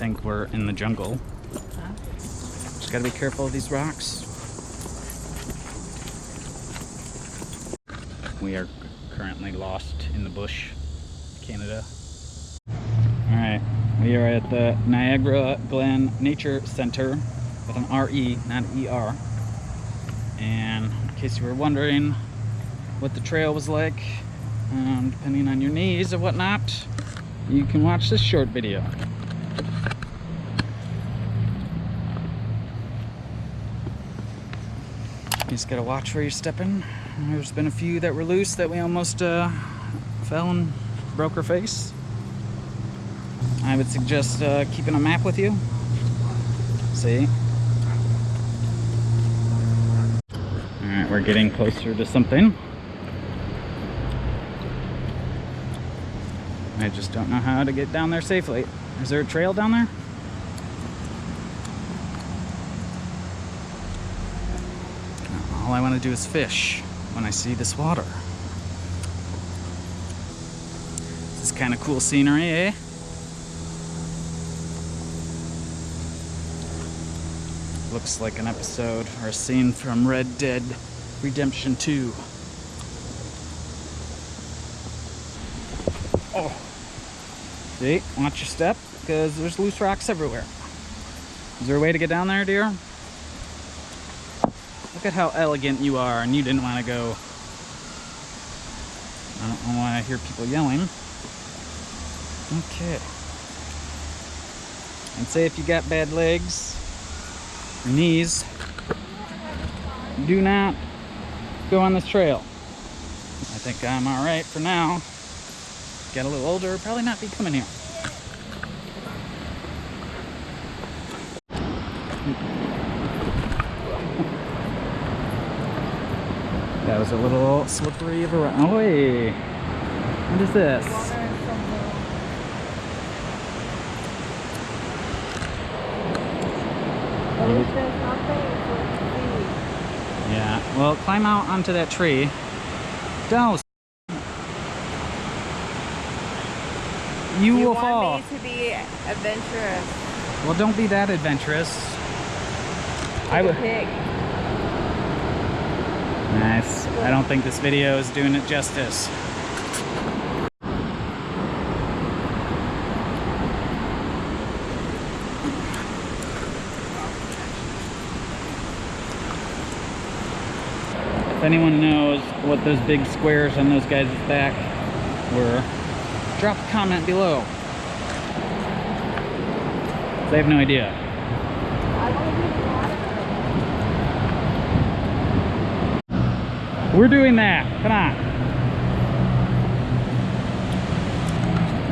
think we're in the jungle. Just gotta be careful of these rocks. We are currently lost in the bush, Canada. Alright, we are at the Niagara Glen Nature Center with an R-E, not E-R. And in case you were wondering what the trail was like, depending on your needs or whatnot, you can watch this short video. You just gotta watch where you're stepping. There's been a few that were loose that we almost fell and broke our face. I would suggest keeping a map with you. See? Alright, we're getting closer to something. I just don't know how to get down there safely. Is there a trail down there? All I want to do is fish when I see this water. This is kind of cool scenery, eh? Looks like an episode or a scene from Red Dead Redemption 2. Oh! See? Watch your step, because there's loose rocks everywhere. Is there a way to get down there, dear? Look at how elegant you are, and you didn't want to go. I don't know why I hear people yelling. Okay. And say if you got bad legs or knees, do not go on this trail. I think I'm alright for now. Get a little older, probably not be coming here. That was a little slippery of a run. Oh, wait. What is this? Yeah, well, climb out onto that tree. Don't. You will fall. You want me to be adventurous. Well, don't be that adventurous. I would. Nice. I don't think this video is doing it justice. If anyone knows what those big squares on those guys' back were, drop a comment below. I have no idea. We're doing that. Come on.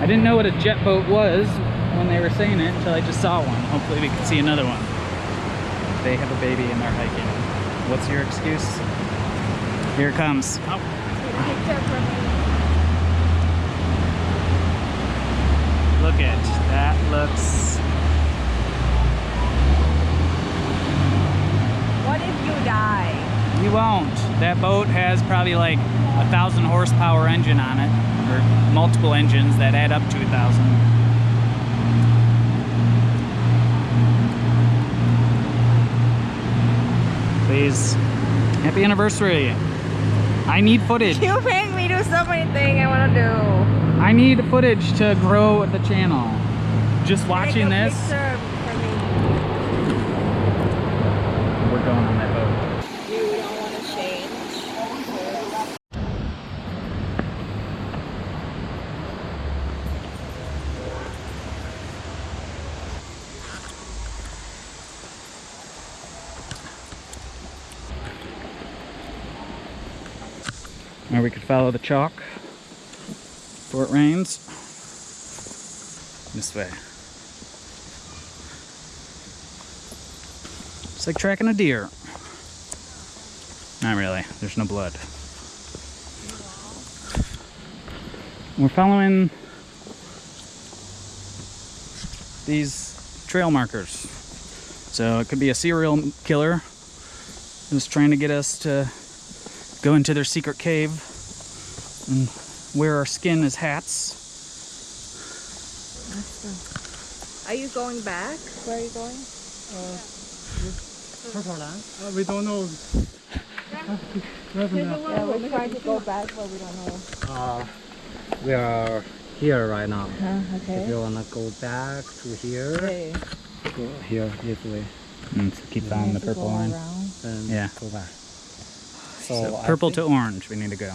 I didn't know what a jet boat was when they were saying it until I just saw one. Hopefully we can see another one. They have a baby and they're hiking. What's your excuse? Here it comes. Oh. Look at that. Looks. What if you die? You won't. That boat has probably like 1,000 horsepower engine on it, or multiple engines that add up to 1,000. Please, happy anniversary. I need footage. You make me do so many things I want to do. I need footage to grow the channel. Just watching this. We're going on that boat. You don't want to change. Or we could follow the chalk before it rains. This way. It's like tracking a deer. Not really, there's no blood. We're following these trail markers. So it could be a serial killer just trying to get us to go into their secret cave and wear our skin as hats. Are you going back? Where are you going? We don't know. Yeah, we're trying to go back, but we don't know. We are here right now. Okay. If you wanna go back to here, Okay. go here this way, So keep following the purple line. and Yeah. go back. So I purple think- to orange, we need to go.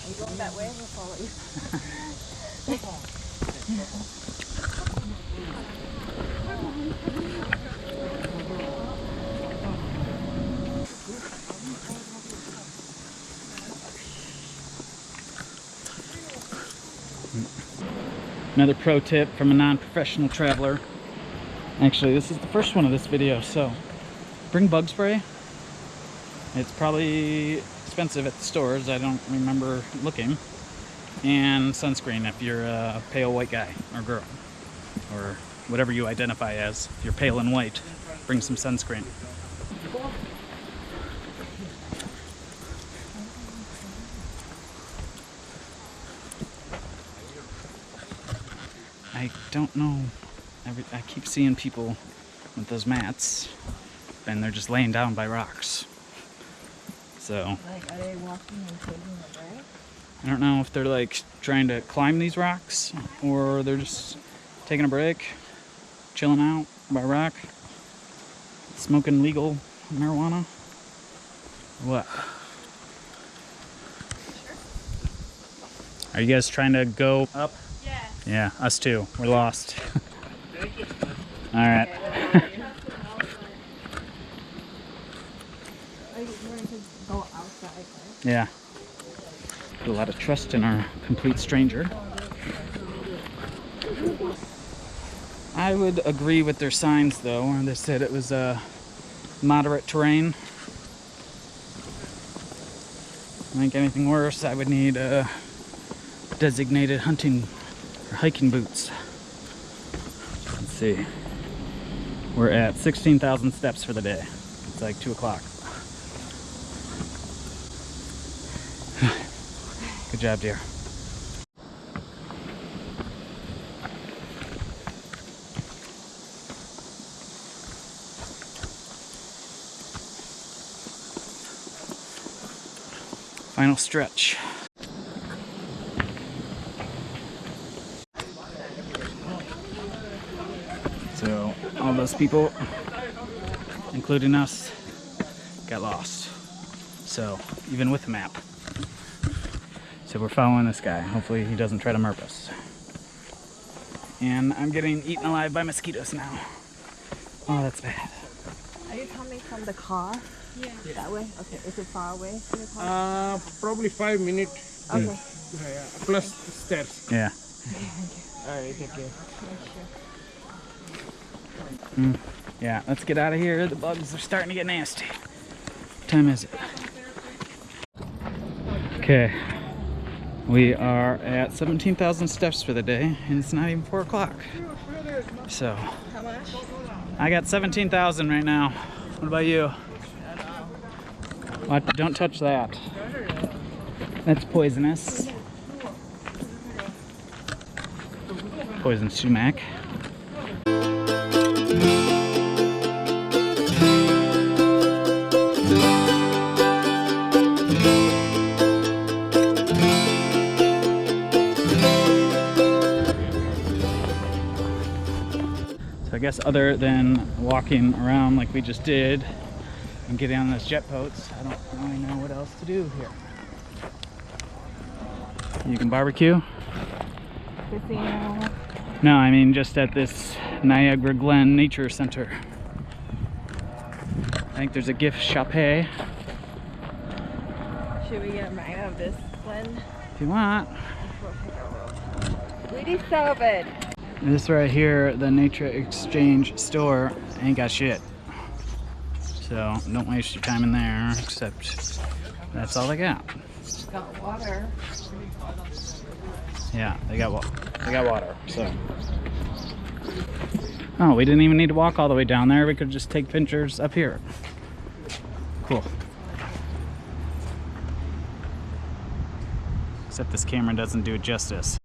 Are you going that way? We'll follow you. Another pro tip from a non-professional traveler. Actually, this is the first one of this video, so bring bug spray. It's probably expensive at the stores, I don't remember looking. And sunscreen if you're a pale white guy or girl, or whatever you identify as. If you're pale and white, bring some sunscreen. I don't know. I keep seeing people with those mats, and they're just laying down by rocks. So Like, are they walking and taking a break? I don't know if they're like trying to climb these rocks, or they're just taking a break, chilling out by a rock, smoking legal marijuana. What? Are you guys trying to go up? Yeah, us too. We're lost. All right. Are you going to go outside, right? Yeah. Put a lot of trust in our complete stranger. I would agree with their signs though. They said it was moderate terrain. I think anything worse, I would need designated hunting or hiking boots. Let's see. We're at 16,000 steps for the day. It's like 2 o'clock. Good job, dear. Final stretch. So all those people, including us, got lost. So even with the map. So we're following this guy. Hopefully he doesn't try to murder us. And I'm getting eaten alive by mosquitoes now. Oh, that's bad. Are you coming from the car? Yeah. That way? Okay. Is it far away from the car? Probably 5 minutes Okay. plus steps. Yeah. Alright, take care. Yeah, let's get out of here. The bugs are starting to get nasty. What time is it? Okay. We are at 17,000 steps for the day, and it's not even 4 o'clock. So, How much? I got 17,000 right now. What about you? What? Don't touch that. That's poisonous. Poison sumac. I guess other than walking around like we just did and getting on those jet boats, I don't really know what else to do here. You can barbecue? Casino. No, I mean just at this Niagara Glen Nature Center. I think there's a gift shop. If Should we get a magnet of this one? you want. We deserve it. This right here, the Nature Exchange store, ain't got shit. So don't waste your time in there, except that's all they got. Got water. Yeah, they got water, so. Oh, we didn't even need to walk all the way down there. We could just take pictures up here. Cool. Except this camera doesn't do it justice.